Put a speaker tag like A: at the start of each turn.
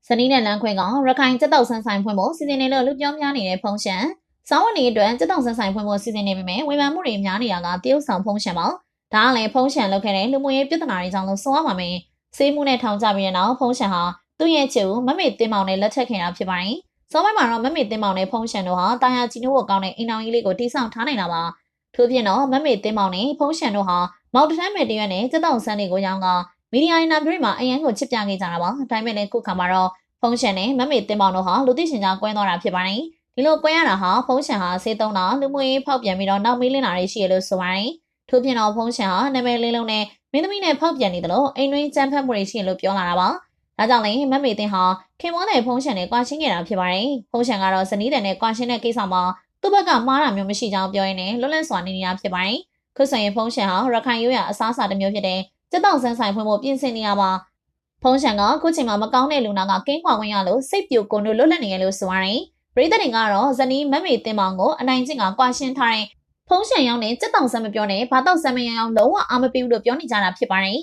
A: ဇနီးနဲ့လမ်းခွဲကရခိုင်စက်တောက်ဆန်းဆိုင်ဖွင့်ဖို့စီစဉ်နေလို့လူပြောများနေတဲ့ဖုံးရှန်စောင်းဝင်နေအတွက်စက်တောက်ဆန်းဆိုင်ဖွင့်ဖို့စီစဉ်နေပေမဲ့ဝေဖန်မှုတွေများနေတာကတရုတ်ဆောင်ဖုံးရှန်ပါဒါကလည်းဖုံးရှန်လုပ်ခဲ့တဲ့လူမှုရေးပြဿနာတွေကြောင့်လို့ဆိုရပါမယ်စေးမှုနဲ့ထောင်ချပြီးတဲ့နောက်ဖုံးရှန်ဟာသူ့ရဲ့ချစ်ကိုမမေတင်မောင်နဲ့လက်ထပ်ခင်တာဖြစ်ပါတယ်စောပိုင်းမှာတော့မမေတင်မောင်နဲ့ဖုံးရှန်တို့ဟာတာယာချီနိုးဖို့ကောင်းတဲ့အိမ်တော်ကြီးလေးကိုတိစောက်ထားနေတာပါထို့ပြင်တော့မမေတင်မောင်နဲ့ဖုံးရှန်တို့ဟာမောက်တထမ်းမဲ့တရွက်နဲ့စက်တောက်ဆန်းတွေကိုရောင်းကမီဒီယာနာပြည်မှာအရန်ကိုချစ်ပြခဲ့ကြတာပါဒါပေမဲ့လည်းခုခါမှာတော့ဖုံးရှန်နဲ့မမေတင်မောင်တို့ဟာလူသိရှင်ကြားကွဲသွားတာဖြစ်ပါတယ်ဒီလိုကွဲရတာဟာဖုံးရှန်ဟာစေးသုံးတာလူမှုရေးဖောက်ပြန်ပြီးတော့နောက်မေးလင်းတာတွေရှိရလို့ဆိုပါတယ်ထို့ပြင်တော့ဖုံးရှန်ဟာနာမည်လေးလုံးနဲ့မင်းသမီးနဲ့ဖောက်ပြန်နေတယ်လို့အိမ်တွင်းကြမ်းဖက်မှုတွေရှိရလို့ပြောလာတာပါဒါကြောင့်လည်းမမေတင်ဟာခင်မောတဲ့ဖုံးရှန်နဲ့ကွာရှင်းခဲ့တာဖြစ်ပါတယ်ဖုံးရှန်ကတော့ဇနီးတဲ့နဲ့ကွာရှင်းတဲ့ကိစ္စမှာသူ့ဘက်ကမှားတာမျိုးမရှိကြောင်းပြောရင်းနဲ့လွတ်လပ်စွာနေနေတာဖြစ်ပါတယ်ခုဆိုရင်ဖုံးရှန်ဟာရခိုင်ရိုးရာအစားအစာတစ်မျိုးဖြစ်တဲ့စက်တောက်ဆန်းဆိုင်ဖွင့်ဖို့ပြင်ဆင်နေတာပါဖုံးရှန်ကခုချိန်မှာမကောင်းတဲ့လူနာကကင်းကွာဝင်ရလို့စိတ်ပြိုကုန်လို့လွတ်လပ်နေရလို့ဆိုရတယ်ပရိသတ်တွေကတော့ဇနီးမမေတင်မောင်ကိုအနိုင်ကျင့်ကကွာရှင်းထားတဲ့ဖုံးရှန်ရောင်းနဲ့စက်တောက်ဆန်းမပြောနဲ့ဘာတောက်ဆန်းမရောင်းလုံးဝအားမပေးဘူးလို့ပြောနေကြတာဖြစ်ပါတယ်